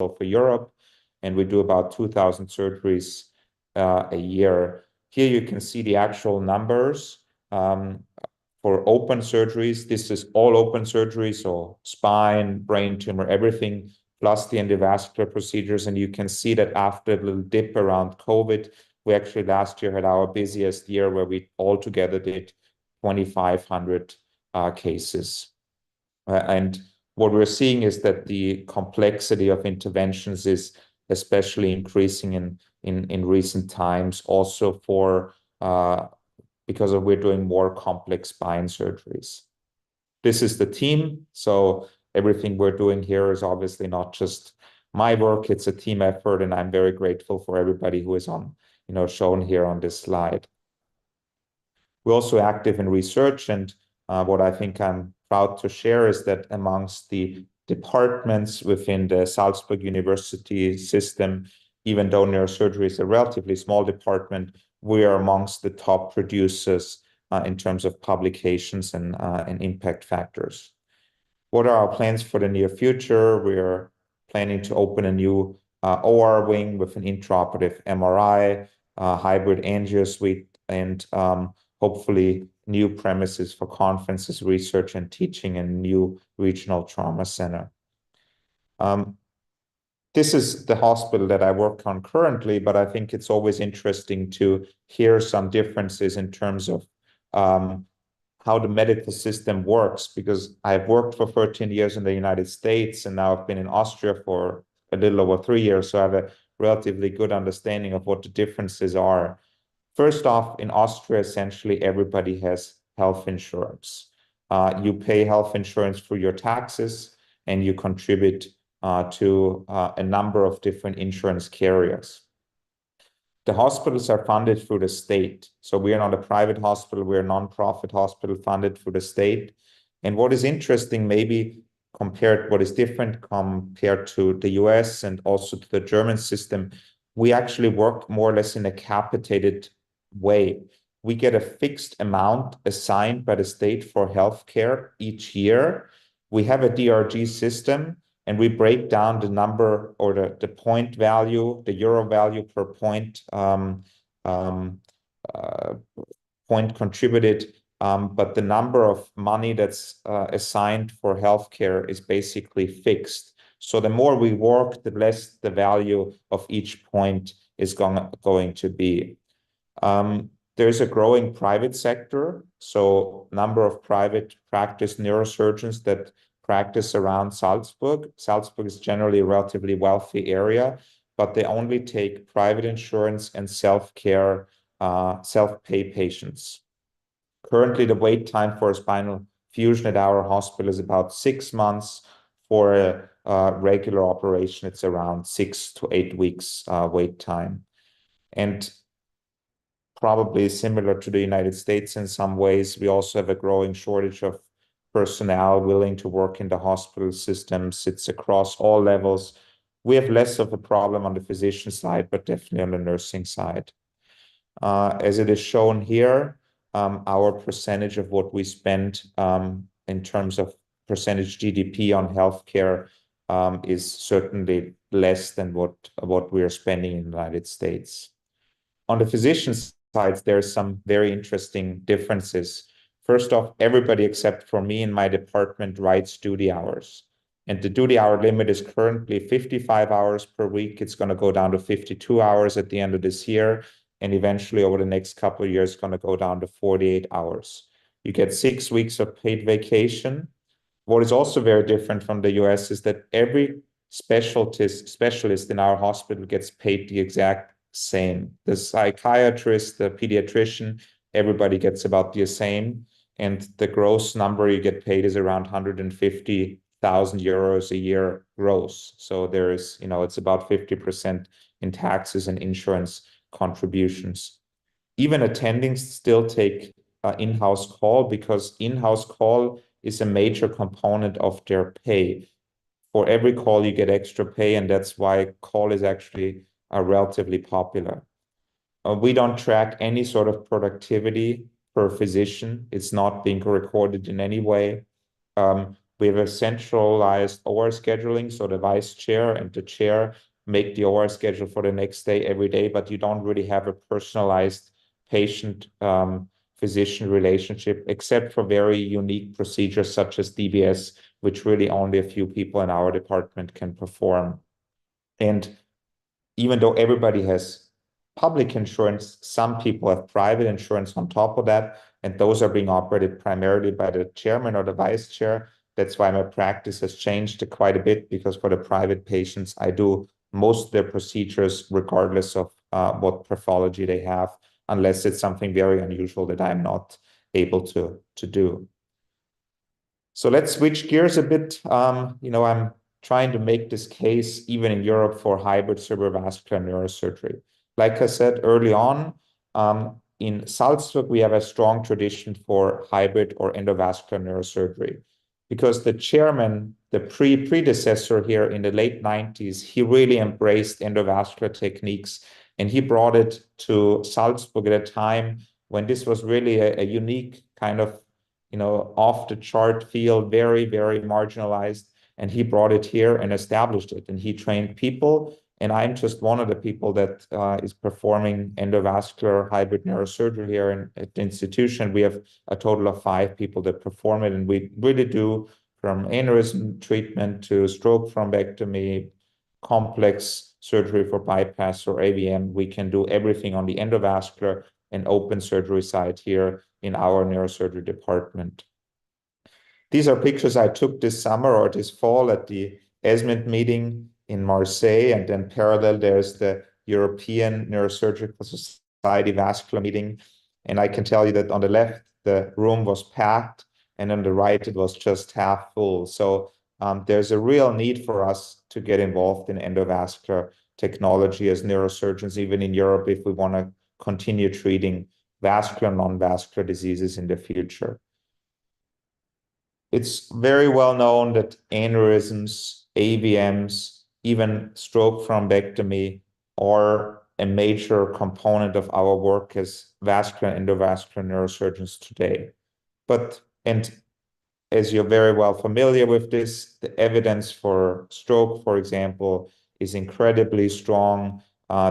for Europe, and we do about 2,000 surgeries a year. Here you can see the actual numbers for open surgeries. This is all open surgeries, so spine, brain tumor, everything, plus the endovascular procedures. And you can see that after a little dip around COVID, we actually last year had our busiest year where we altogether did 2,500 cases. And what we're seeing is that the complexity of interventions is especially increasing in recent times, also for because we're doing more complex spine surgeries. This is the team. So everything we're doing here is obviously not just my work, it's a team effort, and I'm very grateful for everybody who is on, shown here on this slide. We're also active in research, and what I think I'm proud to share is that amongst the departments within the Salzburg University system, even though neurosurgery is a relatively small department, we are amongst the top producers in terms of publications and impact factors. What are our plans for the near future? We are planning to open a new OR wing with an intraoperative MRI, hybrid angio suite, and hopefully new premises for conferences, research, and teaching, and new regional trauma center. This is the hospital that I work on currently, but I think it's always interesting to hear some differences in terms of how the medical system works, because I've worked for 13 years in the United States, and now I've been in Austria for a little over 3 years, so I have a relatively good understanding of what the differences are. First off, in Austria, essentially everybody has health insurance. You pay health insurance through your taxes, and you contribute to a number of different insurance carriers. The hospitals are funded through the state. So we are not a private hospital, we're a nonprofit hospital funded through the state. And what is interesting, maybe what is different compared to the US and also to the German system, we actually work more or less in a capitated way. We get a fixed amount assigned by the state for healthcare each year. We have a DRG system, and we break down the number or the point value, the euro value per point, point contributed. But the number of money that's assigned for healthcare is basically fixed. So the more we work, the less the value of each point is going to be. There's a growing private sector, so number of private practice neurosurgeons that practice around Salzburg. Salzburg is generally a relatively wealthy area, but they only take private insurance and self-care, self-pay patients. Currently, the wait time for a spinal fusion at our hospital is about 6 months. For a regular operation, it's around 6 to 8 weeks wait time. And probably similar to the United States in some ways, we also have a growing shortage of personnel willing to work in the hospital systems. It's across all levels. We have less of a problem on the physician side, but definitely on the nursing side. As it is shown here, our percentage of what we spend in terms of percentage GDP on healthcare is certainly less than what we are spending in the United States. On the physician side, there are some very interesting differences. First off, everybody except for me in my department writes duty hours. And the duty hour limit is currently 55 hours per week. It's going to go down to 52 hours at the end of this year. And eventually over the next couple of years, it's going to go down to 48 hours. You get 6 weeks of paid vacation. What is also very different from the US is that every specialist in our hospital gets paid the exact same. The psychiatrist, the pediatrician, everybody gets about the same. And the gross number you get paid is around 150,000 euros a year gross. So there is, it's about 50% in taxes and insurance contributions. Even attendings still take in-house call, because in-house call is a major component of their pay. For every call, you get extra pay, and that's why call is actually relatively popular. We don't track any sort of productivity per physician. It's not being recorded in any way. We have a centralized OR scheduling, so the vice chair and the chair make the OR schedule for the next day every day, but you don't really have a personalized patient physician relationship, except for very unique procedures such as DBS, which really only a few people in our department can perform. And even though everybody has public insurance, some people have private insurance on top of that, and those are being operated primarily by the chairman or the vice chair. That's why my practice has changed quite a bit, because for the private patients, I do most of their procedures regardless of what pathology they have, unless it's something very unusual that I'm not able to do. So let's switch gears a bit. I'm trying to make this case even in Europe for hybrid cerebrovascular neurosurgery. Like I said early on, in Salzburg, we have a strong tradition for hybrid or endovascular neurosurgery, because the chairman, the predecessor here in the late 90s, he really embraced endovascular techniques, and he brought it to Salzburg at a time when this was really a unique kind of off the chart field, very, very marginalized. And he brought it here and established it. And he trained people. And I'm just one of the people that is performing endovascular hybrid neurosurgery here at the institution. We have a total of 5 people that perform it. And we really do from aneurysm treatment to stroke thrombectomy, complex surgery for bypass or AVM. We can do everything on the endovascular and open surgery side here in our neurosurgery department. These are pictures I took this summer or this fall at the ESMID meeting in Marseille, and then parallel there's the European Neurosurgical Society vascular meeting. And I can tell you that on the left, the room was packed, and on the right, it was just half full. So there's a real need for us to get involved in endovascular technology as neurosurgeons, even in Europe, if we want to continue treating vascular, non-vascular diseases in the future. It's very well known that aneurysms, AVMs, even stroke thrombectomy are a major component of our work as vascular and endovascular neurosurgeons today. And as you're very well familiar with this, the evidence for stroke, for example, is incredibly strong.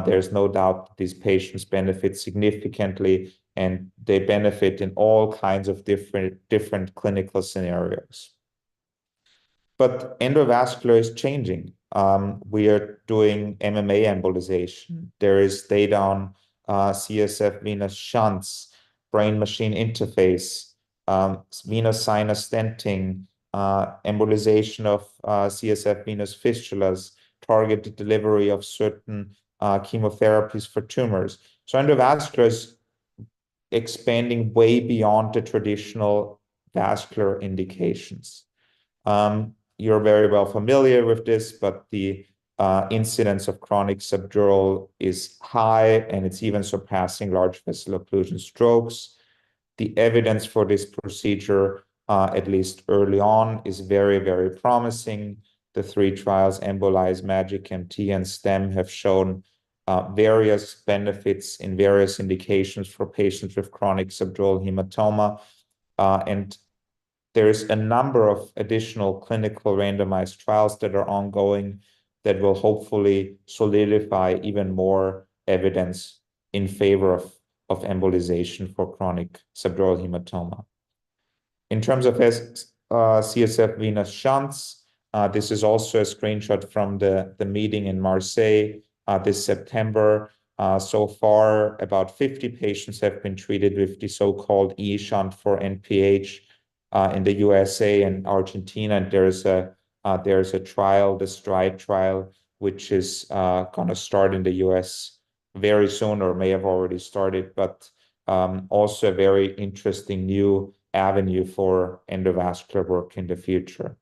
There's no doubt that these patients benefit significantly, and they benefit in all kinds of different clinical scenarios. But endovascular is changing. We are doing MMA embolization. There is data on CSF venous shunts, brain-machine interface, venous sinus stenting, embolization of CSF venous fistulas, targeted delivery of certain chemotherapies for tumors. So endovascular is expanding way beyond the traditional vascular indications. You're very well familiar with this, but the incidence of chronic subdural is high, and it's even surpassing large vessel occlusion strokes. The evidence for this procedure, at least early on, is very, very promising. The 3 trials, Embolize, Magic MT, and STEM, have shown various benefits in various indications for patients with chronic subdural hematoma. And there's a number of additional clinical randomized trials that are ongoing that will hopefully solidify even more evidence in favor of embolization for chronic subdural hematoma. In terms of CSF venous shunts, this is also a screenshot from the meeting in Marseille this September. So far, about 50 patients have been treated with the so-called e-shunt for NPH in the USA and Argentina. And there's a trial, the STRIDE trial, which is going to start in the US very soon, or may have already started, but also a very interesting new avenue for endovascular work in the future.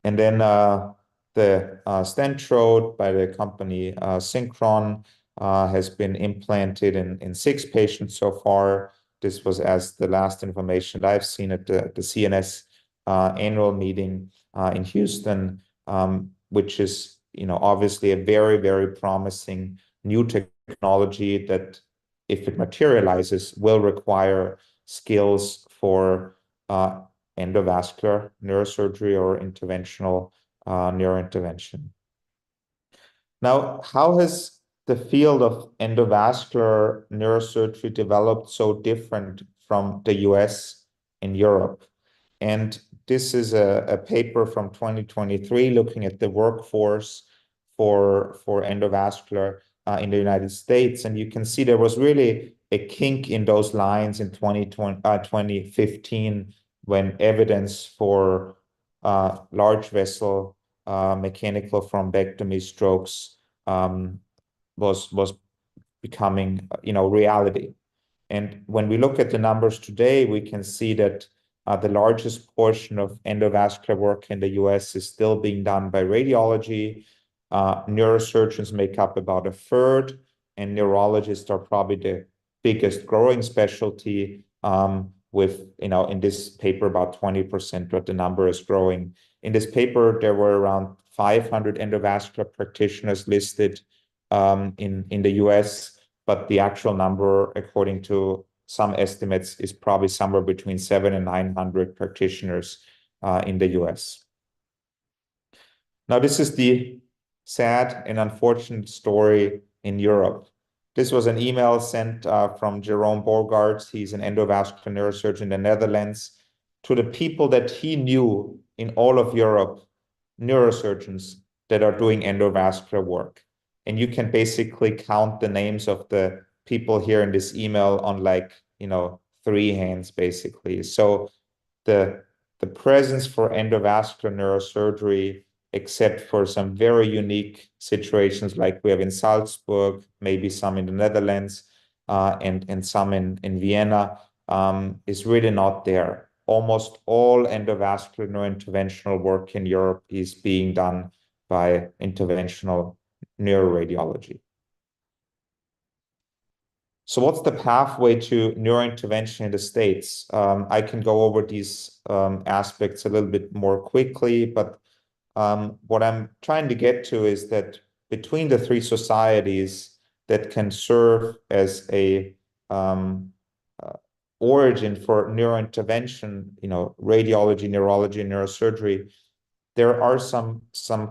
And then the Stentrode by the company Synchron has been implanted in 6 patients so far. This was as the last information that I've seen at the CNS annual meeting in Houston, which is obviously a very, very promising new technology that, if it materializes, will require skills for endovascular neurosurgery or interventional neurointervention. Now, how has the field of endovascular neurosurgery developed so different from the US and Europe? And this is a paper from 2023 looking at the workforce for endovascular in the United States. And you can see there was really a kink in those lines in 2015 when evidence for large vessel mechanical thrombectomy strokes was becoming reality. And when we look at the numbers today, we can see that the largest portion of endovascular work in the US is still being done by radiology. Neurosurgeons make up about a third, and neurologists are probably the biggest growing specialty, with, in this paper, about 20%, but the number is growing. In this paper, there were around 500 endovascular practitioners listed in the US, but the actual number, according to some estimates, is probably somewhere between 700 and 900 practitioners in the US. Now, this is the sad and unfortunate story in Europe. This was an email sent from Jerome Borgaerts. He's an endovascular neurosurgeon in the Netherlands, to the people that he knew in all of Europe, neurosurgeons that are doing endovascular work. And you can basically count the names of the people here in this email on, like, 3 hands, basically. So the presence for endovascular neurosurgery, except for some very unique situations like we have in Salzburg, maybe some in the Netherlands, and some in Vienna, is really not there. Almost all endovascular neurointerventional work in Europe is being done by interventional neuroradiology. So what's the pathway to neurointervention in the States? I can go over these aspects a little bit more quickly, but what I'm trying to get to is that between the 3 societies that can serve as a origin for neurointervention, radiology, neurology, and neurosurgery, there are some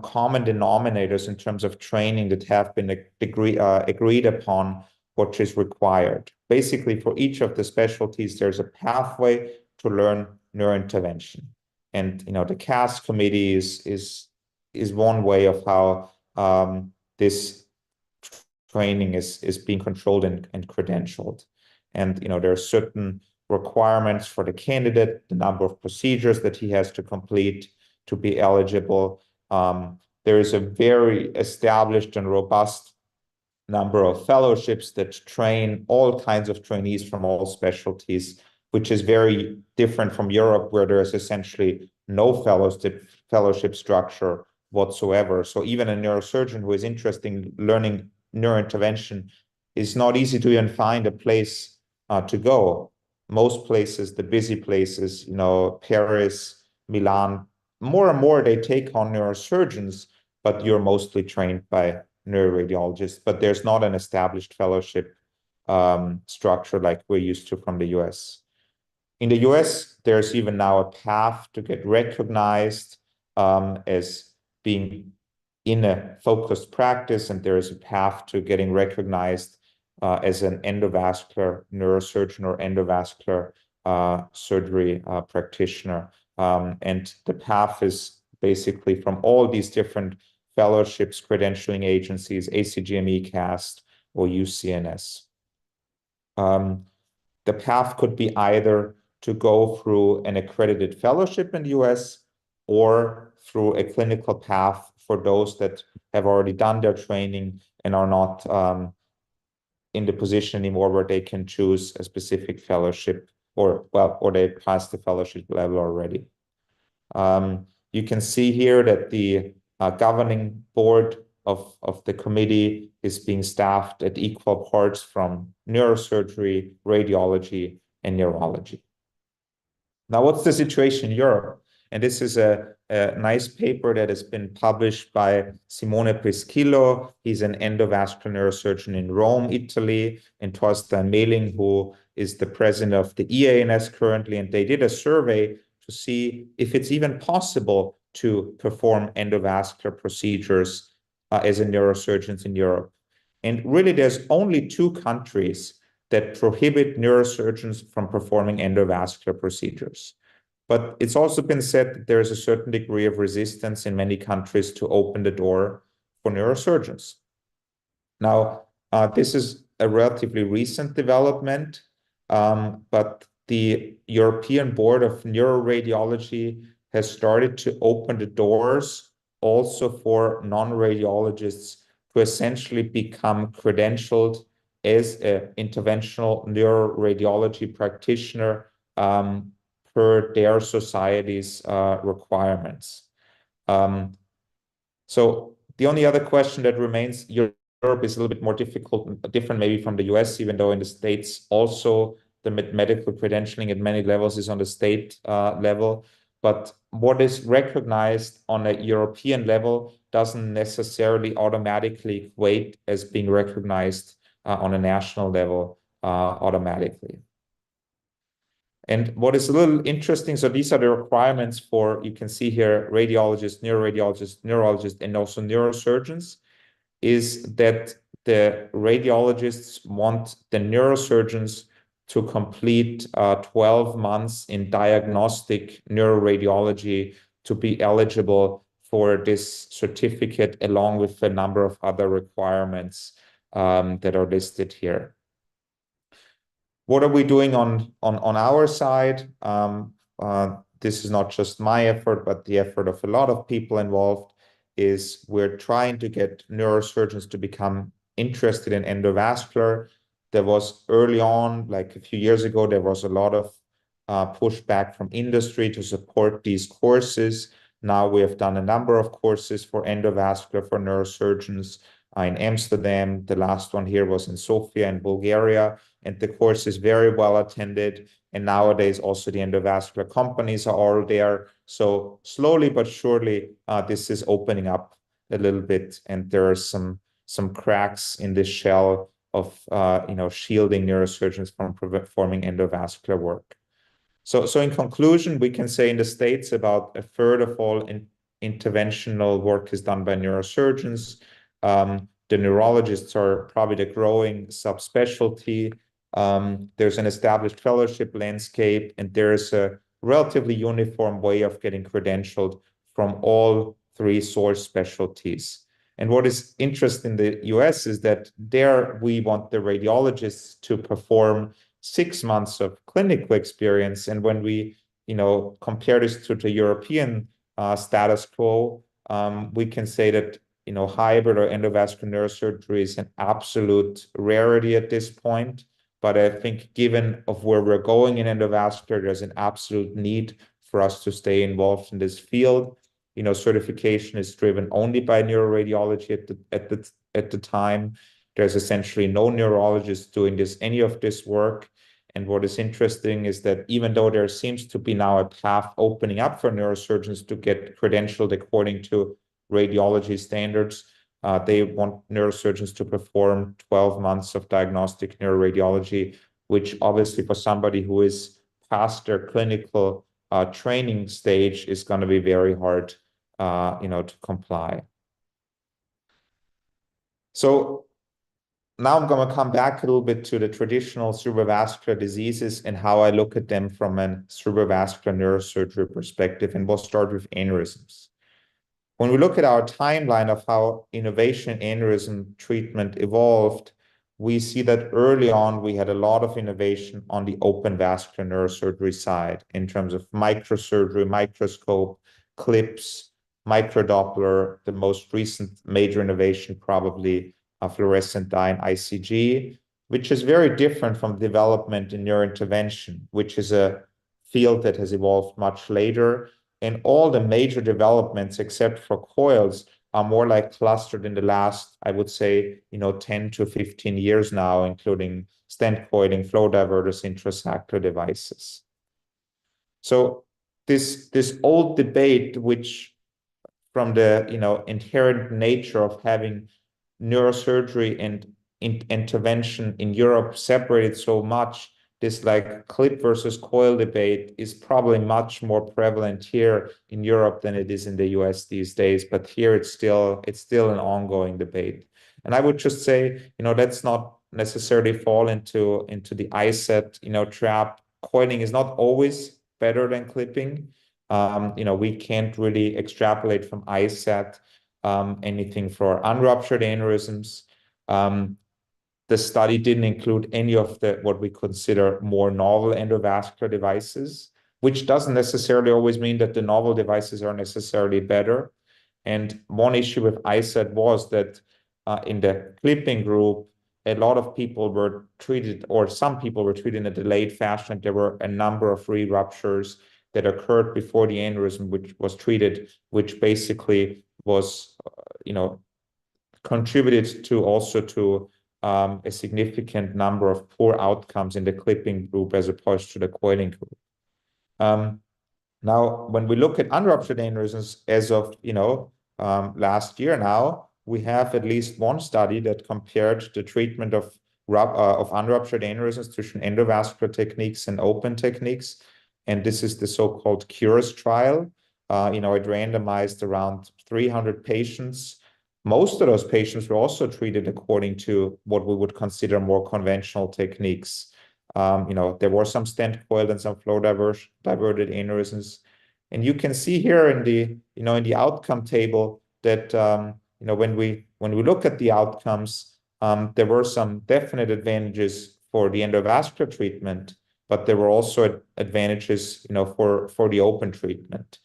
common denominators in terms of training that have been agreed upon what is required. Basically, for each of the specialties, there's a pathway to learn neurointervention. And the CAS committee is one way of how this training is being controlled and credentialed. And there are certain requirements for the candidate, the number of procedures that he has to complete to be eligible. There is a very established and robust number of fellowships that train all kinds of trainees from all specialties, which is very different from Europe, where there is essentially no fellowship structure whatsoever. So even a neurosurgeon who is interested in learning neurointervention, is not easy to even find a place to go. Most places, the busy places, Paris, Milan, more and more they take on neurosurgeons, but you're mostly trained by neuroradiologists, but there's not an established fellowship structure like we're used to from the US. In the US, there's even now a path to get recognized as being in a focused practice, and there is a path to getting recognized as an endovascular neurosurgeon or endovascular surgery practitioner. And the path is basically from all these different fellowships, credentialing agencies, ACGME, CAST, or UCNS. The path could be either to go through an accredited fellowship in the US or through a clinical path for those that have already done their training and are not in the position anymore where they can choose a specific fellowship, or they passed the fellowship level already. You can see here that the governing board of the committee is being staffed at equal parts from neurosurgery, radiology, and neurology. Now, what's the situation in Europe? And this is a nice paper that has been published by Simone Prischillo. He's an endovascular neurosurgeon in Rome, Italy, and Torsten Mehling, who is the president of the EANS currently. And they did a survey to see if it's even possible to perform endovascular procedures as a neurosurgeon in Europe. And really, there's only 2 countries that prohibit neurosurgeons from performing endovascular procedures. But it's also been said that there is a certain degree of resistance in many countries to open the door for neurosurgeons. Now, this is a relatively recent development, but the European Board of Neuroradiology has started to open the doors also for non-radiologists to essentially become credentialed as an interventional neuroradiology practitioner per their society's requirements. So the only other question that remains, Europe is a little bit more different maybe from the US, even though in the States also the medical credentialing at many levels is on the state level. But what is recognized on a European level doesn't necessarily automatically equate as being recognized on a national level automatically. And what is a little interesting, so these are the requirements for, you can see here, radiologists, neurologists, and also neurosurgeons, is that the radiologists want the neurosurgeons to complete 12 months in diagnostic neuroradiology to be eligible for this certificate, along with a number of other requirements that are listed here. What are we doing on our side? This is not just my effort, but the effort of a lot of people involved. Is we're trying to get neurosurgeons to become interested in endovascular. There was early on, like a few years ago, there was a lot of pushback from industry to support these courses. Now we have done a number of courses for endovascular for neurosurgeons in Amsterdam. The last one here was in Sofia in Bulgaria, and the course is very well attended. And nowadays also the endovascular companies are all there. So slowly but surely, this is opening up a little bit, and there are some cracks in this shell of shielding neurosurgeons from performing endovascular work. So in conclusion, we can say in the States about 1/3 of all interventional work is done by neurosurgeons. The neurologists are probably the growing subspecialty. There's an established fellowship landscape, and there's a relatively uniform way of getting credentialed from all 3 source specialties. And what is interesting in the US is that there we want the radiologists to perform 6 months of clinical experience. And when we compare this to the European status quo, we can say that hybrid or endovascular neurosurgery is an absolute rarity at this point. But I think given of where we're going in endovascular, there's an absolute need for us to stay involved in this field. Certification is driven only by neuroradiology at the time. There's essentially no neurologist doing any of this work. And what is interesting is that even though there seems to be now a path opening up for neurosurgeons to get credentialed according to radiology standards, they want neurosurgeons to perform 12 months of diagnostic neuroradiology, which obviously for somebody who is past their clinical training stage is going to be very hard, to comply. So now I'm going to come back a little bit to the traditional cerebrovascular diseases and how I look at them from a cerebrovascular neurosurgery perspective, and we'll start with aneurysms. When we look at our timeline of how innovation in aneurysm treatment evolved, we see that early on we had a lot of innovation on the open vascular neurosurgery side in terms of microsurgery, microscope, clips, microdoppler, the most recent major innovation probably fluorescent dye and ICG, which is very different from development in neurointervention, which is a field that has evolved much later. And all the major developments, except for coils, are more like clustered in the last, I would say, 10 to 15 years now, including stent coiling, flow diverters, intrasacral devices. So this old debate, which from the inherent nature of having neurosurgery and intervention in Europe separated so much, this like clip versus coil debate is probably much more prevalent here in Europe than it is in the US these days. But here it's still an ongoing debate. And I would just say, let's not necessarily fall into the ISET, trap. Coiling is not always better than clipping. We can't really extrapolate from ISET anything for unruptured aneurysms. The study didn't include any of the what we consider more novel endovascular devices, which doesn't necessarily always mean that the novel devices are necessarily better. And one issue with ISET was that in the clipping group, a lot of people were treated, or some people were treated in a delayed fashion. There were a number of re-ruptures that occurred before the aneurysm, which was treated, which basically was, contributed to also to a significant number of poor outcomes in the clipping group as opposed to the coiling group. Now, when we look at unruptured aneurysms as of last year, now we have at least one study that compared the treatment of unruptured aneurysms to endovascular techniques and open techniques, and this is the so-called CURES trial. It randomized around 300 patients. Most of those patients were also treated according to what we would consider more conventional techniques. There were some stent coiled and some flow diverted aneurysms. And you can see here in the outcome table that when we look at the outcomes, there were some definite advantages for the endovascular treatment, but there were also advantages for the open treatment.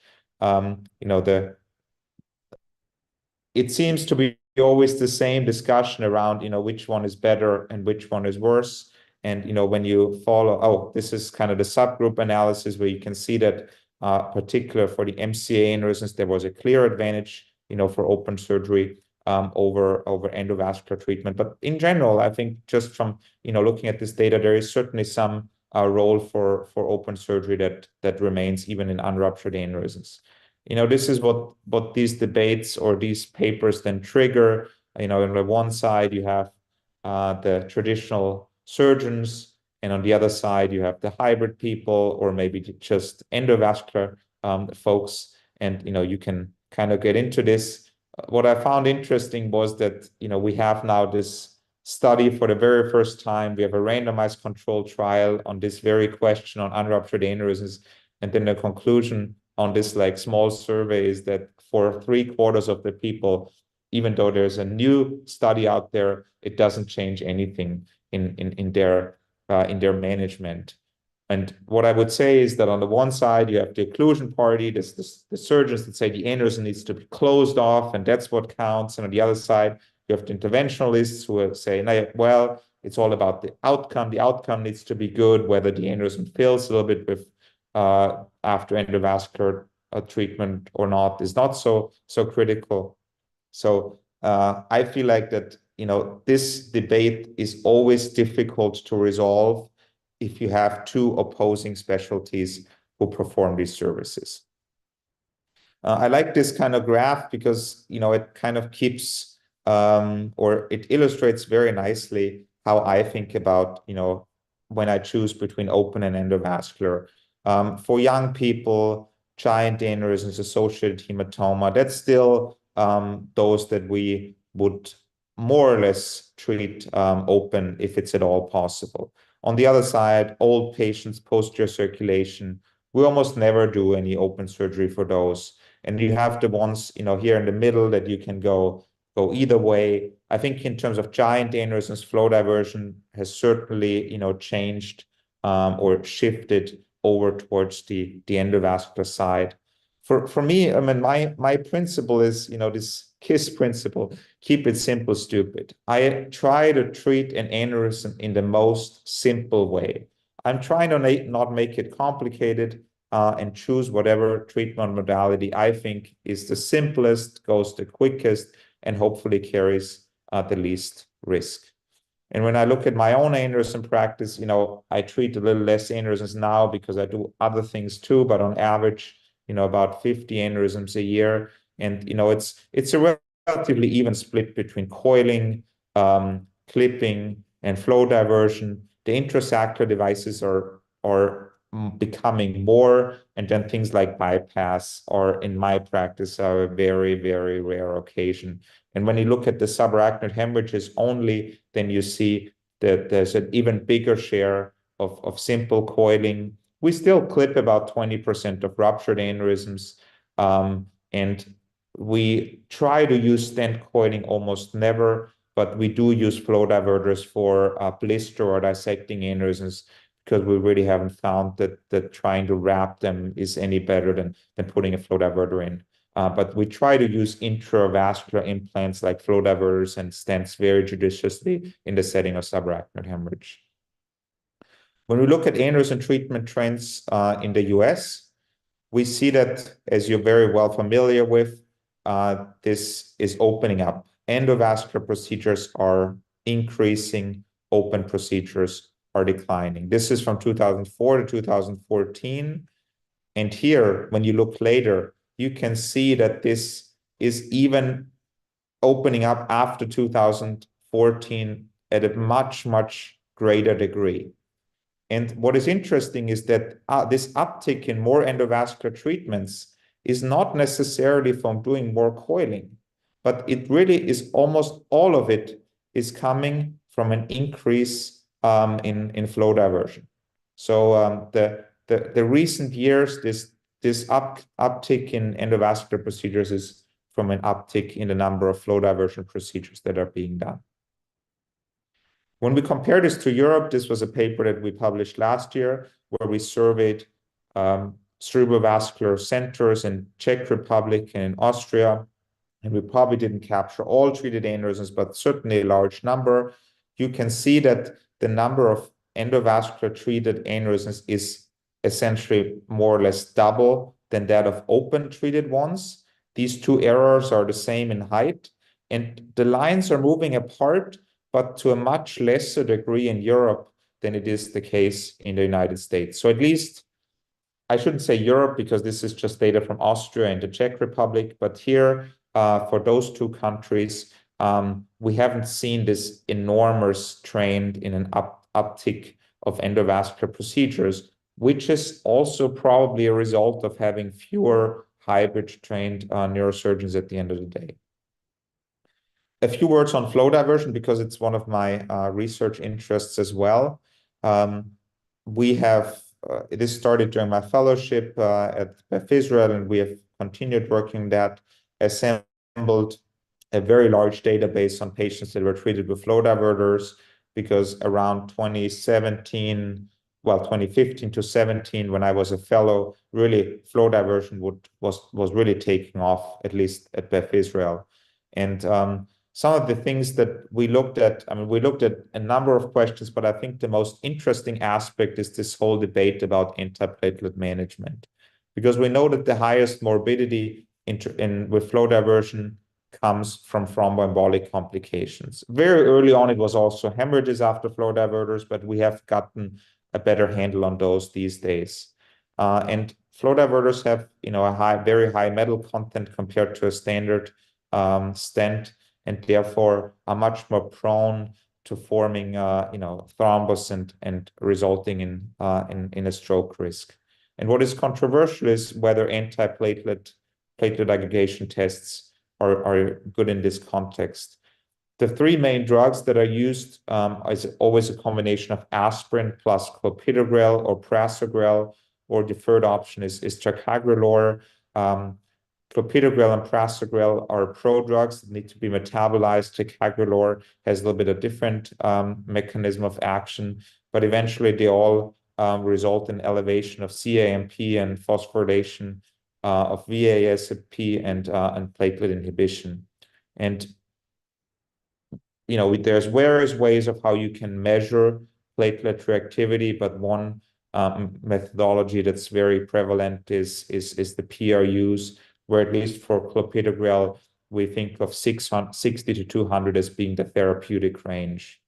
It seems to be always the same discussion around which one is better and which one is worse. And when you follow, this is kind of the subgroup analysis where you can see that particular for the MCA aneurysms, there was a clear advantage for open surgery over endovascular treatment. But in general, I think just from looking at this data, there is certainly some role for open surgery that remains even in unruptured aneurysms. This is what these debates or these papers then trigger. On the one side, you have the traditional surgeons, and on the other side, you have the hybrid people or maybe just endovascular folks. And, you can kind of get into this. What I found interesting was that, we have now this study for the very first time. We have a randomized controlled trial on this very question on unruptured aneurysms. And then the conclusion on this small survey is that for 3/4 of the people, even though there's a new study out there, it doesn't change anything in their management. And what I would say is that on the one side, you have the occlusion party, the surgeons that say the aneurysm needs to be closed off, and that's what counts. And on the other side, you have the interventionalists who will say, well, it's all about the outcome. The outcome needs to be good, whether the aneurysm fills a little bit with after endovascular treatment or not is not so critical. So I feel like that this debate is always difficult to resolve if you have two opposing specialties who perform these services. I like this kind of graph because it kind of keeps or it illustrates very nicely how I think about when I choose between open and endovascular. For young people, giant aneurysms, associated hematoma, that's still those that we would more or less treat open if it's at all possible. On the other side, old patients, posterior circulation, we almost never do any open surgery for those. And you have the ones here in the middle that you can go either way. I think in terms of giant aneurysms, flow diversion has certainly changed or shifted over towards the endovascular side. For me, I mean, my principle is this KISS principle: keep it simple, stupid. I try to treat an aneurysm in the most simple way. I'm trying to not make it complicated and choose whatever treatment modality I think is the simplest, goes the quickest, and hopefully carries the least risk. And when I look at my own aneurysm practice, I treat a little less aneurysms now because I do other things too, but on average, about 50 aneurysms a year. And, it's a relatively even split between coiling, clipping, and flow diversion. The intrasaccular devices are becoming more, and then things like bypass are, in my practice, are a very, very rare occasion. And when you look at the subarachnoid hemorrhages only, then you see that there's an even bigger share of simple coiling. We still clip about 20% of ruptured aneurysms, and we try to use stent coiling almost never, but we do use flow diverters for blister or dissecting aneurysms, because we really haven't found that trying to wrap them is any better than putting a flow diverter in. But we try to use intravascular implants like flow diverters and stents very judiciously in the setting of subarachnoid hemorrhage. When we look at aneurysm treatment trends in the US, we see that, as you're very well familiar with, this is opening up. Endovascular procedures are increasing, open procedures are declining. This is from 2004 to 2014. And here, when you look later, you can see that this is even opening up after 2014 at a much, much greater degree. And what is interesting is that this uptick in more endovascular treatments is not necessarily from doing more coiling, but it really is almost all of it is coming from an increase in flow diversion. So the recent years, this uptick in endovascular procedures is from an uptick in the number of flow diversion procedures that are being done. When we compare this to Europe, this was a paper that we published last year where we surveyed cerebrovascular centers in Czech Republic and in Austria, and we probably didn't capture all treated aneurysms, but certainly a large number. You can see that the number of endovascular treated aneurysms is essentially more or less double than that of open treated ones. These two errors are the same in height, and the lines are moving apart, but to a much lesser degree in Europe than it is the case in the United States. So at least, I shouldn't say Europe, because this is just data from Austria and the Czech Republic, but here, for those two countries, we haven't seen this enormous trend in an uptick of endovascular procedures, which is also probably a result of having fewer hybrid-trained neurosurgeons at the end of the day. A few words on flow diversion, because it's one of my research interests as well. We have, this started during my fellowship at Beth Israel, and we have continued working that, assembled a very large database on patients that were treated with flow diverters, because around 2017, well, 2015 to 17, when I was a fellow, really flow diversion was really taking off, at least at Beth Israel. And some of the things that we looked at, I mean, we looked at a number of questions, but I think the most interesting aspect is this whole debate about antiplatelet management, because we know that the highest morbidity with flow diversion comes from thromboembolic complications. Very early on, it was also hemorrhages after flow diverters, but we have gotten a better handle on those these days. And flow diverters have, a very high metal content compared to a standard stent, and therefore are much more prone to forming, thrombus and resulting in a stroke risk. And what is controversial is whether platelet aggregation tests are good in this context. The three main drugs that are used is always a combination of aspirin plus clopidogrel or prasugrel, or the third option is ticagrelor. Clopidogrel and prasugrel are prodrugs that need to be metabolized. Ticagrelor has a little bit of different mechanism of action, but eventually they all result in elevation of CAMP and phosphorylation of VASP and platelet inhibition. And there's various ways of how you can measure platelet reactivity, but one methodology that's very prevalent is the PRUs, where at least for clopidogrel, we think of 60 to 200 as being the therapeutic range.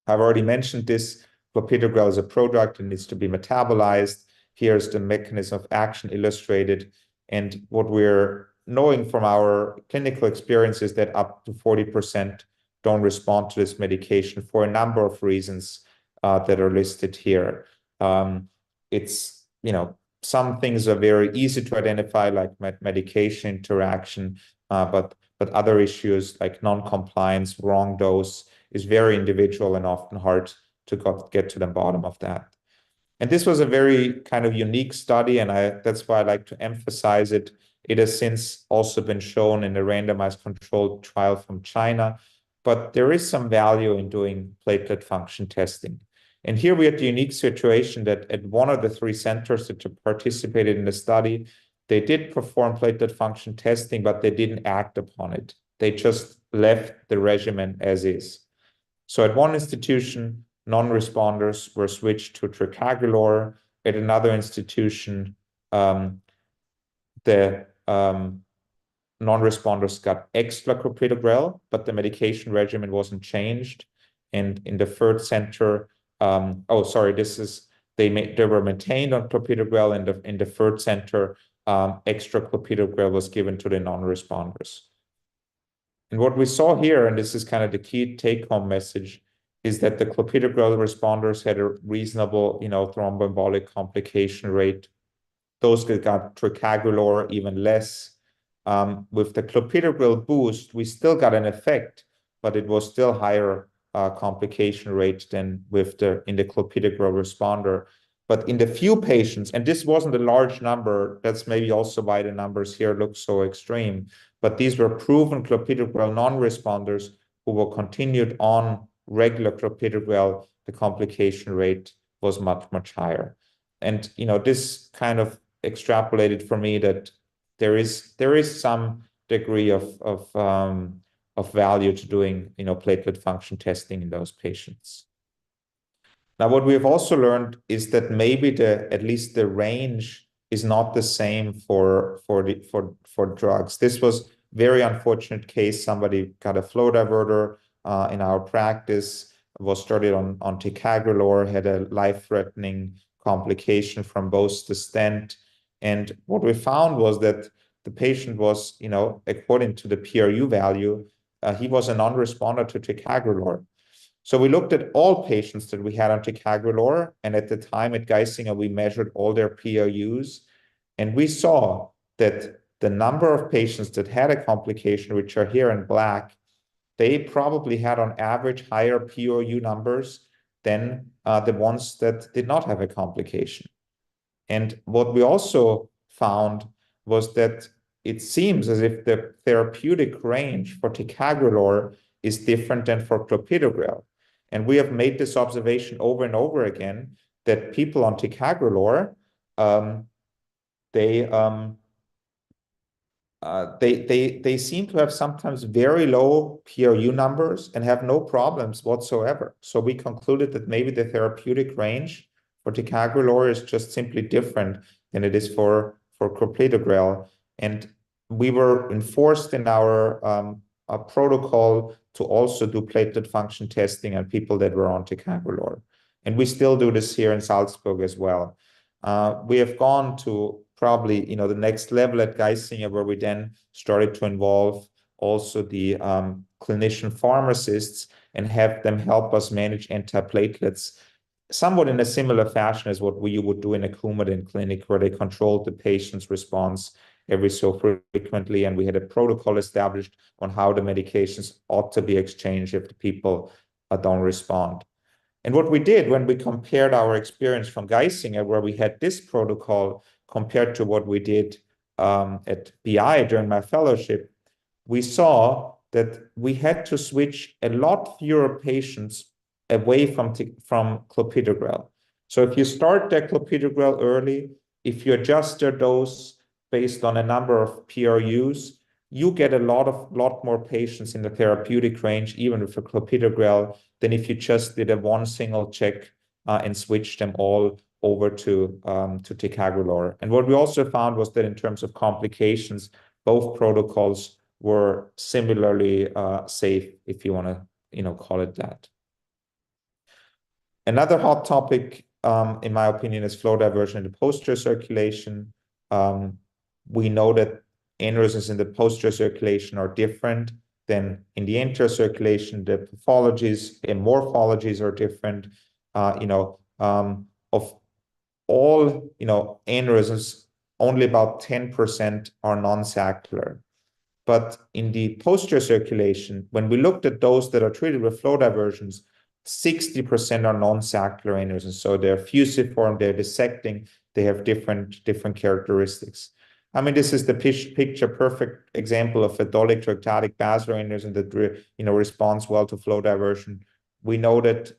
I've already mentioned this. Clopidogrel is a prodrug and needs to be metabolized. Here's the mechanism of action illustrated. And what we're knowing from our clinical experience is that up to 40% don't respond to this medication for a number of reasons. that are listed here. It's, some things are very easy to identify, like medication interaction, but other issues like non-compliance, wrong dose is very individual and often hard to get to the bottom of that. And this was a very kind of unique study, and that's why I like to emphasize it. It has since also been shown in a randomized controlled trial from China, but there is some value in doing platelet function testing. And here we had the unique situation that at one of the 3 centers that participated in the study, they did perform platelet function testing, but they didn't act upon it. They just left the regimen as is. So at one institution, non-responders were switched to ticagrelor. At another institution, the non-responders got extra clopidogrel, but the medication regimen wasn't changed. And in the third center, they were maintained on clopidogrel, and in the third center, extra clopidogrel was given to the non-responders. And what we saw here, and this is kind of the key take-home message, is that the clopidogrel responders had a reasonable, thromboembolic complication rate. Those that got ticagrelor even less. With the clopidogrel boost, we still got an effect, but it was still higher complication rate than in the clopidogrel responder. But in the few patients, and this wasn't a large number, that's maybe also why the numbers here look so extreme, but these were proven clopidogrel non-responders who were continued on regular clopidogrel, the complication rate was much, much higher. And, this kind of extrapolated for me that there is some degree of value to doing, platelet function testing in those patients. Now, what we have also learned is that maybe at least the range is not the same for drugs. This was very unfortunate case. Somebody got a flow diverter in our practice, was started on ticagrelor, had a life-threatening complication from both the stent. And what we found was that the patient was, according to the PRU value, he was a non-responder to ticagrelor. So we looked at all patients that we had on ticagrelor, and at the time at Geisinger, we measured all their PRUs, and we saw that the number of patients that had a complication, which are here in black, they probably had on average higher PRU numbers than the ones that did not have a complication. And what we also found was that it seems as if the therapeutic range for ticagrelor is different than for clopidogrel. And we have made this observation over and over again that people on ticagrelor, they seem to have sometimes very low PRU numbers and have no problems whatsoever. So we concluded that maybe the therapeutic range for ticagrelor is just simply different than it is for clopidogrel. And we were enforced in our protocol to also do platelet function testing on people that were on ticagrelor. And we still do this here in Salzburg as well. We have gone to probably, the next level at Geisinger, where we then started to involve also the clinician pharmacists and have them help us manage antiplatelets, somewhat in a similar fashion as what we would do in a Coumadin clinic, where they controlled the patient's response every so frequently. And we had a protocol established on how the medications ought to be exchanged if the people don't respond. And what we did when we compared our experience from Geisinger, where we had this protocol, compared to what we did at BI during my fellowship, we saw that we had to switch a lot fewer patients away from clopidogrel. So if you start the clopidogrel early, if you adjust their dose based on a number of PRUs, you get a lot more patients in the therapeutic range, even with a clopidogrel, than if you just did a one single check and switched them all over to ticagrelor. And what we also found was that in terms of complications, both protocols were similarly safe, if you want to call it that. Another hot topic, in my opinion, is flow diversion in the posterior circulation. We know that aneurysms in the posterior circulation are different than in the anterior circulation. The pathologies and morphologies are different. of all, aneurysms, only about 10% are non-saccular. But in the posterior circulation, when we looked at those that are treated with flow diversions, 60% are non-saccular aneurysms. So they're fusiform, they're dissecting, they have different characteristics. I mean, this is the picture perfect example of a dolic to ectatic basilar aneurysm that responds well to flow diversion. We know that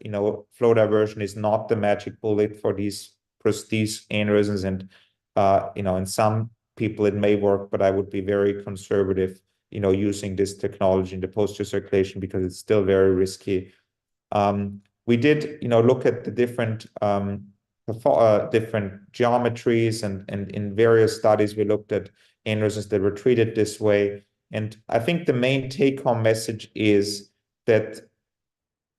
flow diversion is not the magic bullet for these aneurysms, and in some people it may work, but I would be very conservative, using this technology in the posterior circulation because it's still very risky. We did, look at the different geometries, and in various studies we looked at aneurysms that were treated this way. And I think the main take-home message is that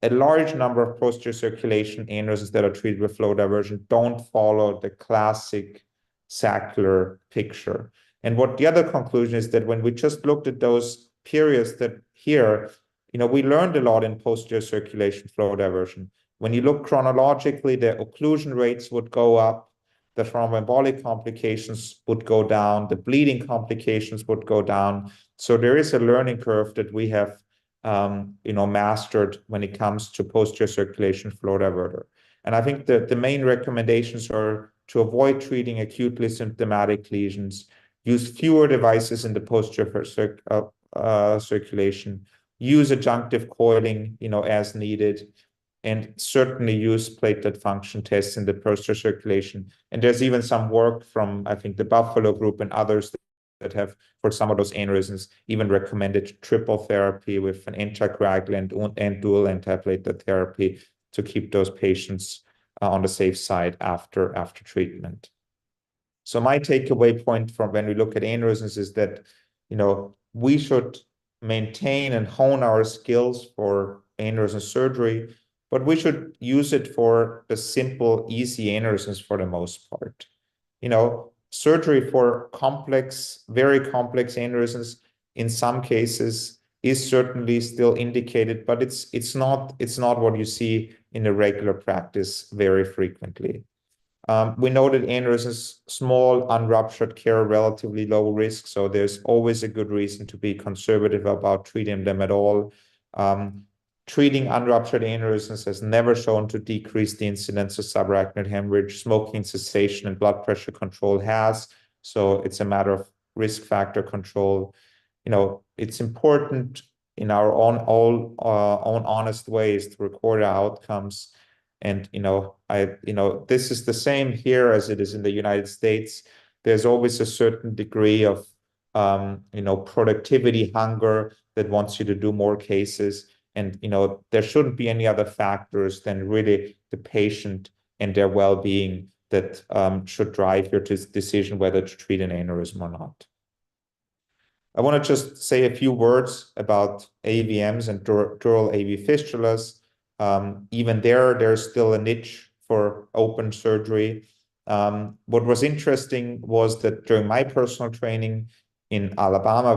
a large number of posterior circulation aneurysms that are treated with flow diversion don't follow the classic saccular picture. And what the other conclusion is that when we just looked at those periods that here, we learned a lot in posterior circulation flow diversion. When you look chronologically, the occlusion rates would go up, the thromboembolic complications would go down, the bleeding complications would go down. So there is a learning curve that we have mastered when it comes to posterior circulation flow diverter. And I think that the main recommendations are to avoid treating acutely symptomatic lesions, use fewer devices in the posterior circulation, use adjunctive coiling, as needed, and certainly use platelet function tests in the posterior circulation. And there's even some work from, I think, the Buffalo group and others that have, for some of those aneurysms, even recommended triple therapy with an anticoagulant and dual antiplatelet therapy to keep those patients on the safe side after treatment. So my takeaway point from when we look at aneurysms is that, we should maintain and hone our skills for aneurysm surgery, but we should use it for the simple, easy aneurysms for the most part. Surgery for very complex aneurysms, in some cases, is certainly still indicated, but it's not what you see in the regular practice very frequently. We know that aneurysms, small, unruptured, carry relatively low risk, so there's always a good reason to be conservative about treating them at all. Treating unruptured aneurysms has never shown to decrease the incidence of subarachnoid hemorrhage. Smoking cessation and blood pressure control has, so it's a matter of risk factor control. It's important in our own honest ways to record our outcomes. And this is the same here as it is in the United States. There's always a certain degree of productivity hunger that wants you to do more cases. And there shouldn't be any other factors than really the patient and their well-being that should drive your decision whether to treat an aneurysm or not. I want to just say a few words about AVMs and dural AV fistulas. Even there's still a niche for open surgery. What was interesting was that during my personal training in Alabama,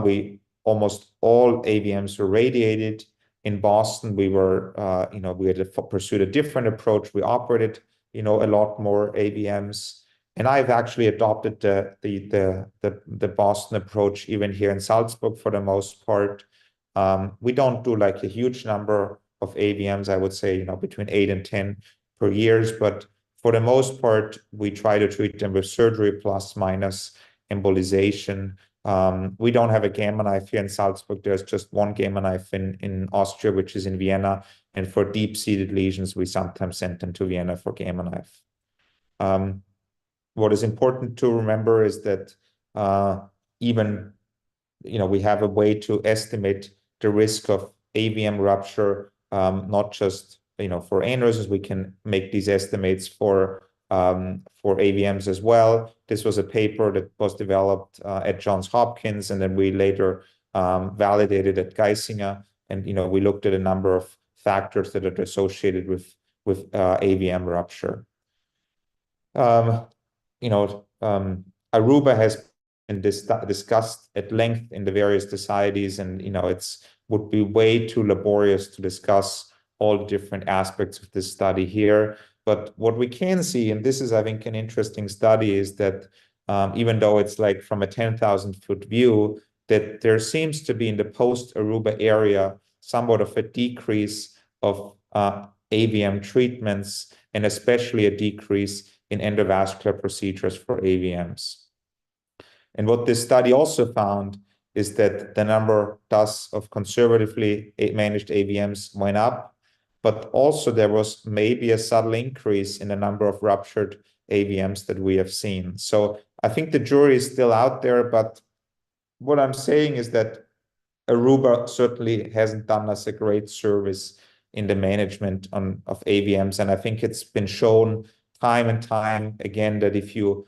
almost all AVMs were radiated. In Boston, we had pursued a different approach. We operated, a lot more AVMs. And I've actually adopted the Boston approach even here in Salzburg for the most part. We don't do like a huge number of AVMs, I would say, between 8 and 10 per year, but for the most part, we try to treat them with surgery plus minus embolization. We don't have a gamma knife here in Salzburg. There's just one gamma knife in Austria, which is in Vienna. And for deep-seated lesions, we sometimes send them to Vienna for gamma knife. What is important to remember is that even, we have a way to estimate the risk of AVM rupture, not just, for aneurysms. We can make these estimates for AVMs as well. This was a paper that was developed at Johns Hopkins, and then we later validated at Geisinger. And we looked at a number of factors that are associated with AVM rupture. Aruba has been discussed at length in the various societies, and would be way too laborious to discuss all the different aspects of this study here. But what we can see, and this is, I think, an interesting study, is that even though it's like from a 10,000-foot view, that there seems to be in the post-Aruba area somewhat of a decrease of AVM treatments, and especially a decrease in endovascular procedures for AVMs. And what this study also found is that the number thus of conservatively managed AVMs went up, but also there was maybe a subtle increase in the number of ruptured AVMs that we have seen. So I think the jury is still out there, but what I'm saying is that Aruba certainly hasn't done us a great service in the management of AVMs. And I think it's been shown time and time again that if you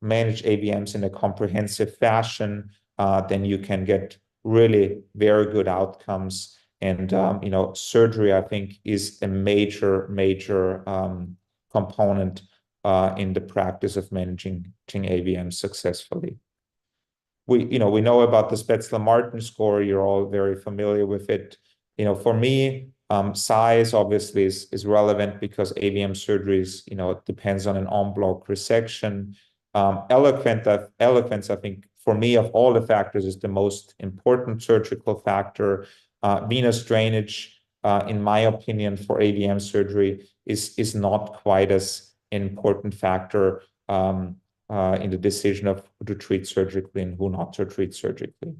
manage AVMs in a comprehensive fashion, then you can get really very good outcomes. And surgery, I think, is a major component in the practice of managing AVMs successfully. We know about the Spätzle-Martin score. You're all very familiar with it. For me, size obviously is relevant because AVM surgeries, depends on an en bloc resection. Eloquence, I think, for me, of all the factors, is the most important surgical factor. Venous drainage, in my opinion, for AVM surgery is not quite as an important factor in the decision of who to treat surgically and who not to treat surgically.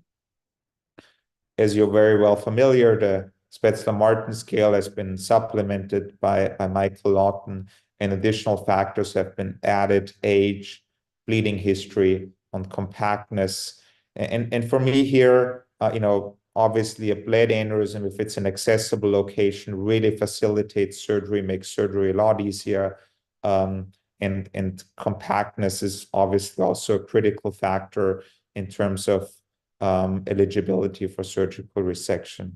As you're very well familiar, the Spätzle-Martin scale has been supplemented by Michael Lawton, and additional factors have been added: age, bleeding history, on compactness. And for me here, obviously a bled aneurysm, if it's an accessible location, really facilitates surgery, makes surgery a lot easier. And compactness is obviously also a critical factor in terms of eligibility for surgical resection.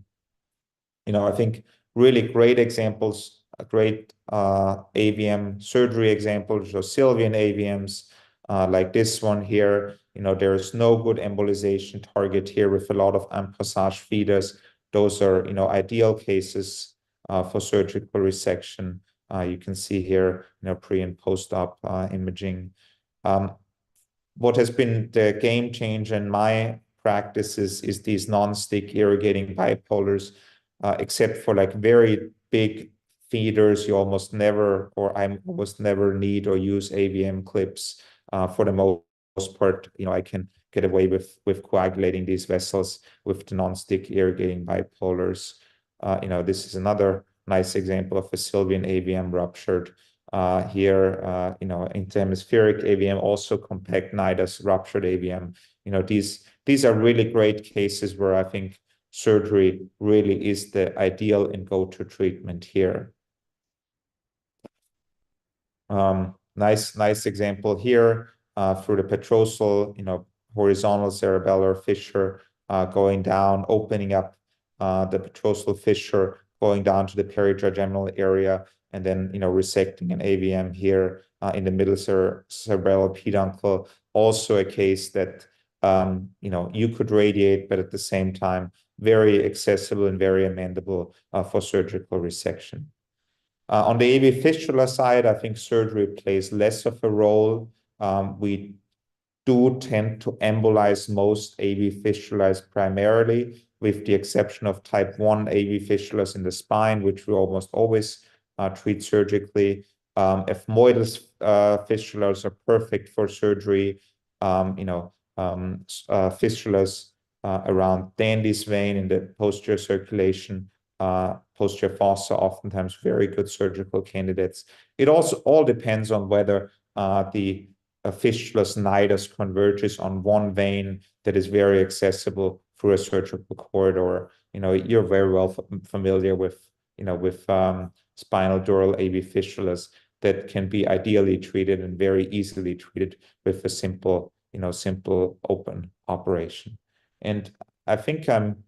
I think really great examples, great AVM surgery examples, or Sylvian AVMs, like this one here. There is no good embolization target here with a lot of en passage feeders. Those are, ideal cases for surgical resection. You can see here, pre and post-op imaging. What has been the game changer in my practice is these non-stick irrigating bipolars. Except for like very big feeders, you almost never, or I almost never need or use AVM clips. For the most part, I can get away with coagulating these vessels with the non-stick irrigating bipolars. This is another nice example of a Sylvian AVM ruptured. Here, interhemispheric AVM, also compact nidus ruptured AVM. These are really great cases where I think surgery really is the ideal and go-to treatment here. Nice example here through the petrosal, horizontal cerebellar fissure going down, opening up the petrosal fissure, going down to the peritrigeminal area, and then resecting an AVM here in the middle cerebellar peduncle. Also a case that you could radiate, but at the same time very accessible and very amendable for surgical resection. On the AV fistula side, I think surgery plays less of a role. We do tend to embolize most AV fistulas primarily, with the exception of type 1 AV fistulas in the spine, which we almost always treat surgically. Ethmoidal fistulas are perfect for surgery. Fistulas around Dandy's vein in the posterior circulation, posterior fossa, oftentimes very good surgical candidates. It also all depends on whether the fistula's nidus converges on one vein that is very accessible through a surgical corridor. You're very well familiar with spinal dural AV fistulas that can be ideally treated and very easily treated with a simple open operation. And I think I'm,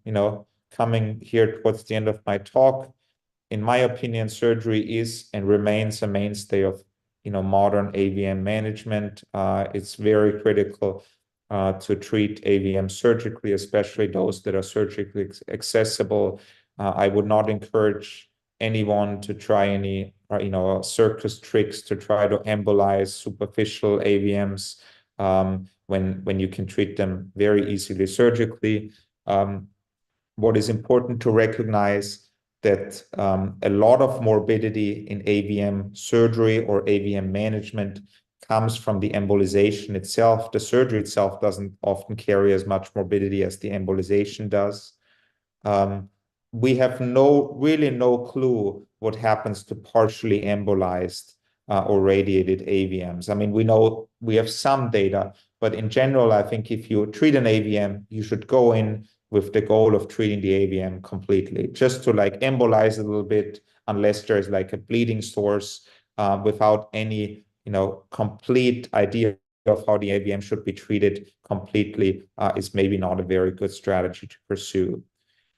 coming here towards the end of my talk. In my opinion, surgery is and remains a mainstay of, modern AVM management. It's very critical to treat AVM surgically, especially those that are surgically accessible. I would not encourage anyone to try any circus tricks to try to embolize superficial AVMs when you can treat them very easily surgically. What is important to recognize that a lot of morbidity in AVM surgery or AVM management comes from the embolization itself. The surgery itself doesn't often carry as much morbidity as the embolization does. We have really no clue what happens to partially embolized or radiated AVMs. I mean, we know we have some data, but in general, I think if you treat an AVM, you should go in with the goal of treating the AVM completely, just to like embolize a little bit, unless there's like a bleeding source, without any, complete idea of how the AVM should be treated completely, is maybe not a very good strategy to pursue.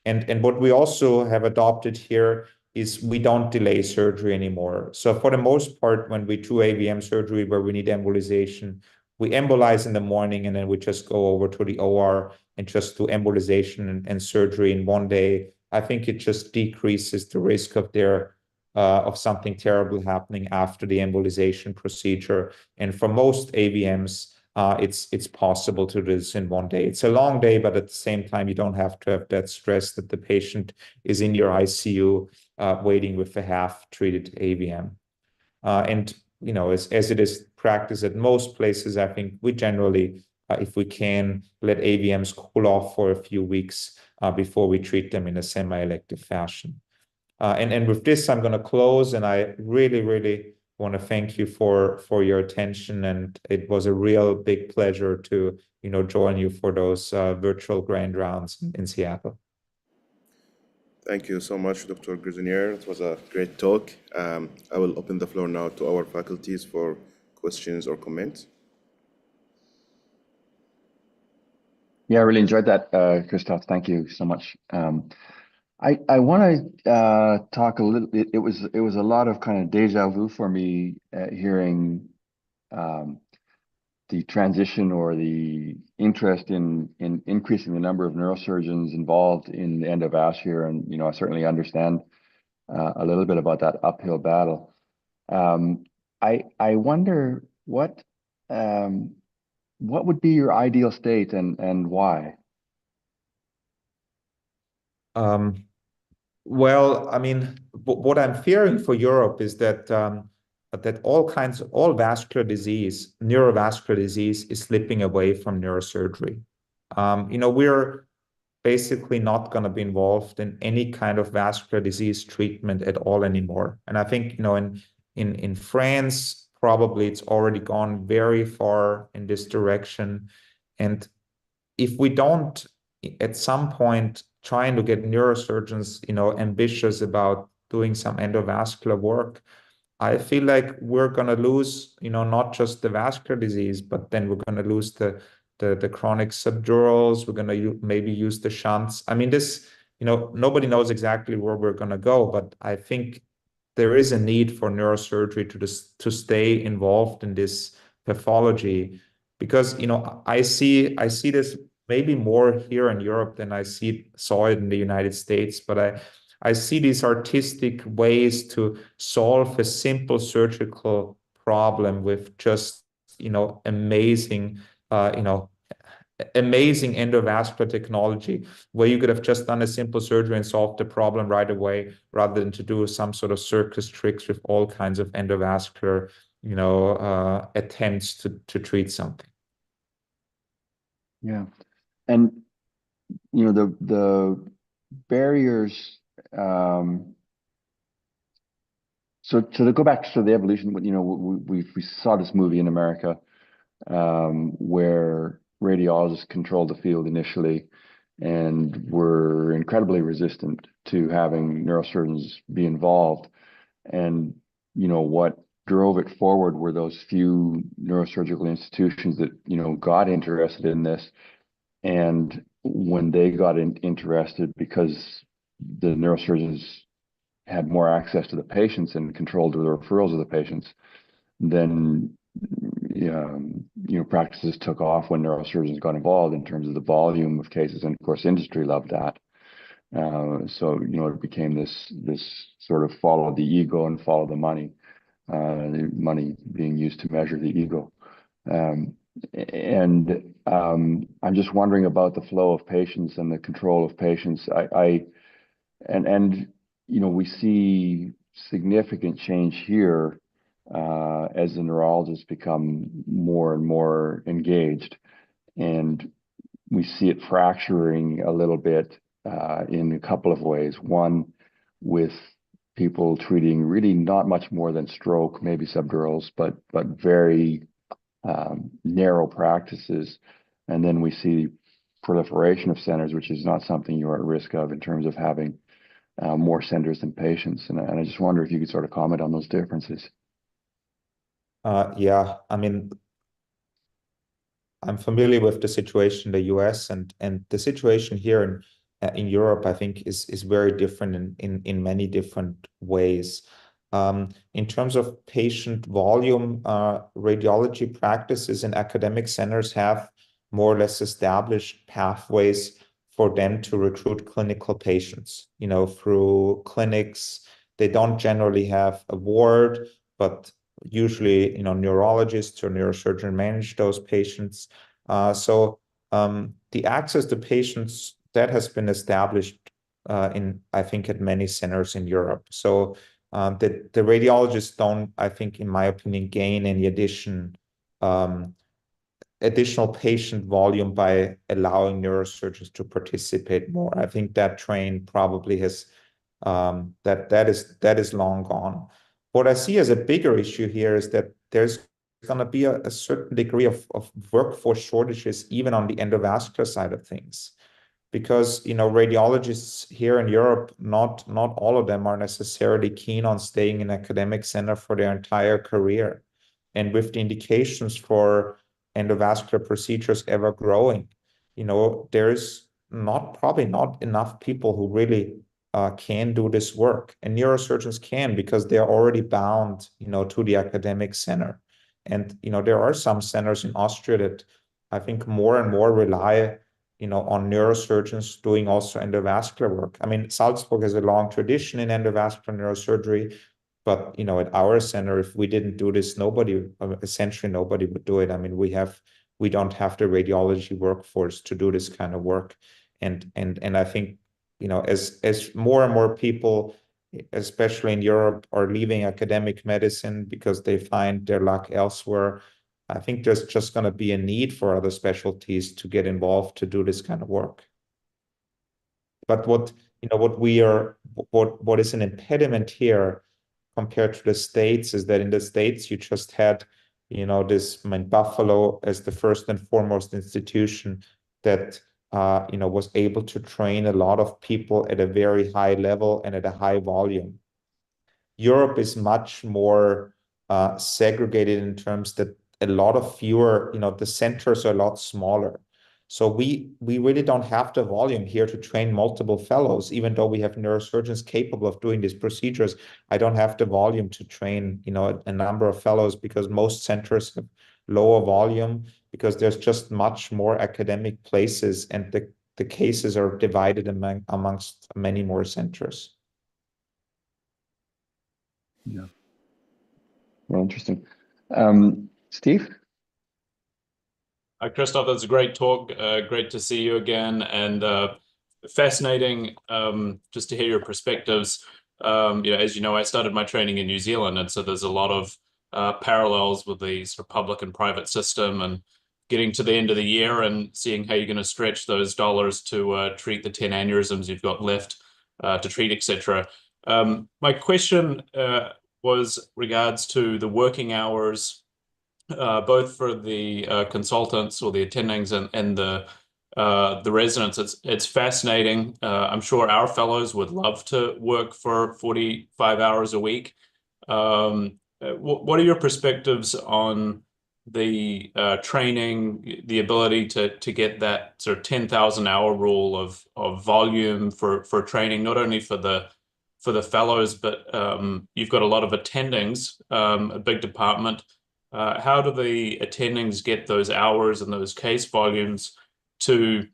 And what we also have adopted here is we don't delay surgery anymore. So for the most part, when we do AVM surgery where we need embolization, we embolize in the morning and then we just go over to the OR and just do embolization and surgery in one day. I think it just decreases the risk of something terrible happening after the embolization procedure. And for most AVMs, it's possible to do this in one day. It's a long day, but at the same time, you don't have to have that stress that the patient is in your ICU waiting with a half-treated AVM. And as it is practiced at most places, I think we generally, if we can, let AVMs cool off for a few weeks before we treat them in a semi-elective fashion. And with this, I'm going to close, and I really, really want to thank you for your attention, and it was a real big pleasure to join you for those virtual grand rounds in Seattle. Thank you so much, Dr. Grisonier. It was a great talk. I will open the floor now to our faculties for questions or comments. Yeah, I really enjoyed that, Christoph. Thank you so much. I want to talk a little bit. It was a lot of kind of deja vu for me hearing the transition or the interest in increasing the number of neurosurgeons involved in the endovascular, and I certainly understand a little bit about that uphill battle. I wonder what would be your ideal state and why? Well, I mean, what I'm fearing for Europe is that all vascular disease, neurovascular disease, is slipping away from neurosurgery. We're basically not going to be involved in any kind of vascular disease treatment at all anymore. And I think, in France, probably it's already gone very far in this direction. And if we don't, at some point, trying to get neurosurgeons, ambitious about doing some endovascular work, I feel like we're going to lose, not just the vascular disease, but then we're going to lose the chronic subdurals. We're going to maybe use the shunts. I mean, nobody knows exactly where we're going to go, but I think there is a need for neurosurgery to stay involved in this pathology, because, I see this maybe more here in Europe than I saw it in the United States, but I see these artistic ways to solve a simple surgical problem with just, amazing endovascular technology, where you could have just done a simple surgery and solved the problem right away, rather than to do some sort of circus tricks with all kinds of endovascular, attempts to treat something. Yeah. And, the barriers, so to go back to the evolution, we saw this movie in America where radiologists controlled the field initially and were incredibly resistant to having neurosurgeons be involved. And, what drove it forward were those few neurosurgical institutions that, got interested in this. And when they got interested, because the neurosurgeons had more access to the patients and controlled the referrals of the patients, then practices took off when neurosurgeons got involved in terms of the volume of cases, and of course industry loved that. So, it became this sort of follow the ego and follow the money being used to measure the ego. I'm just wondering about the flow of patients and the control of patients. We see significant change here as the neurologists become more and more engaged, and we see it fracturing a little bit in a couple of ways. One, with people treating really not much more than stroke, maybe subdurals, but very narrow practices. And then we see proliferation of centers, which is not something you're at risk of in terms of having more centers than patients. And I just wonder if you could sort of comment on those differences. Yeah, I mean, I'm familiar with the situation in the US, and the situation here in Europe, I think, is very different in many different ways. In terms of patient volume, radiology practices in academic centers have more or less established pathways for them to recruit clinical patients, through clinics. They don't generally have a ward, but usually, neurologists or neurosurgeon manage those patients. So the access to patients that has been established I think, at many centers in Europe. So the radiologists don't, I think, in my opinion, gain any additional patient volume by allowing neurosurgeons to participate more. I think that train probably has that is long gone. What I see as a bigger issue here is that there's going to be a certain degree of workforce shortages even on the endovascular side of things, because radiologists here in Europe, not all of them are necessarily keen on staying in academic center for their entire career. And with the indications for endovascular procedures ever growing, there's probably not enough people who really can do this work. And neurosurgeons can, because they're already bound, to the academic center. And, there are some centers in Austria that I think more and more rely, on neurosurgeons doing also endovascular work. I mean, Salzburg has a long tradition in endovascular neurosurgery, but, at our center, if we didn't do this, essentially nobody would do it. I mean, we don't have the radiology workforce to do this kind of work. And I think, as more and more people, especially in Europe, are leaving academic medicine because they find their luck elsewhere, I think there's just going to be a need for other specialties to get involved to do this kind of work. But what is an impediment here compared to the States is that in the States, you just had, Buffalo as the first and foremost institution that, was able to train a lot of people at a very high level and at a high volume. Europe is much more segregated in terms that a lot of fewer, the centers are a lot smaller. So we really don't have the volume here to train multiple fellows, even though we have neurosurgeons capable of doing these procedures. I don't have the volume to train, a number of fellows, because most centers have lower volume, because there's just much more academic places, and the cases are divided amongst many more centers. Yeah. Well, interesting. Steve? Christoph, that's a great talk. Great to see you again, and fascinating just to hear your perspectives. As you know, I started my training in New Zealand, and so there's a lot of parallels with the sort of public and private system, and getting to the end of the year and seeing how you're going to stretch those dollars to treat the 10 aneurysms you've got left to treat, etc. My question was regards to the working hours, both for the consultants or the attendings and the residents. It's fascinating. I'm sure our fellows would love to work for 45 hours a week. What are your perspectives on the training, the ability to get that sort of 10,000 hour rule of volume for training, not only for the fellows, but you've got a lot of attendings, a big department. How do the attendings get those hours and those case volumes to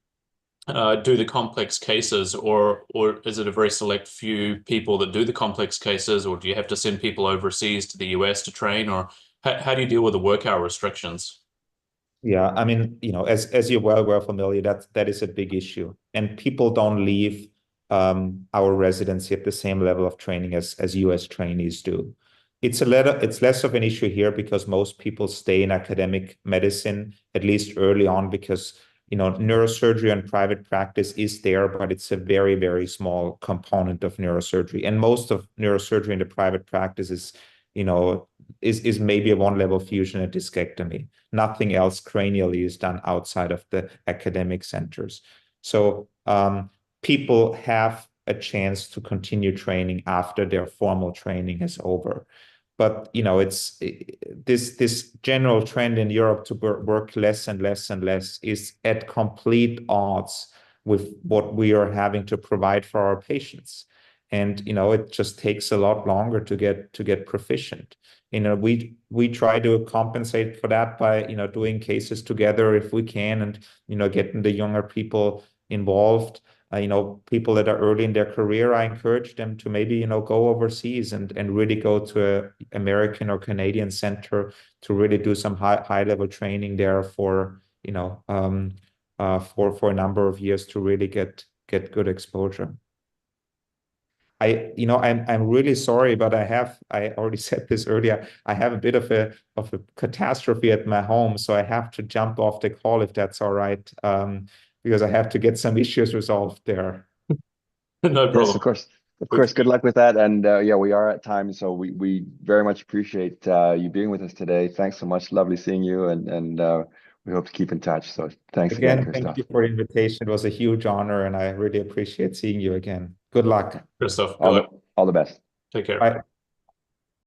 do the complex cases, or is it a very select few people that do the complex cases, or do you have to send people overseas to the US to train, or how do you deal with the work hour restrictions? Yeah, I mean, as you're well familiar, that is a big issue, and people don't leave our residency at the same level of training as US trainees do. It's less of an issue here because most people stay in academic medicine, at least early on, because neurosurgery and private practice is there, but it's a very, very small component of neurosurgery. And most of neurosurgery in the private practice is maybe a one-level fusion and discectomy. Nothing else cranially is done outside of the academic centers. So people have a chance to continue training after their formal training is over. But it's this general trend in Europe to work less and less and less is at complete odds with what we are having to provide for our patients. And it just takes a lot longer to get proficient. We try to compensate for that by doing cases together if we can, and getting the younger people involved. People that are early in their career, I encourage them to maybe go overseas and really go to an American or Canadian center to really do some high level training there for for a number of years to really get good exposure. I'm really sorry, but I already said this earlier. I have a bit of a catastrophe at my home, so I have to jump off the call if that's all right, because I have to get some issues resolved there. No problem. Yes, of course. Of course, good luck with that. And yeah, we are at time, so we very much appreciate you being with us today. Thanks so much. Lovely seeing you, and we hope to keep in touch. So thanks again, Christoph. Thank you for the invitation. It was a huge honor, and I really appreciate seeing you again. Good luck. Christoph, All the best. take care. Bye.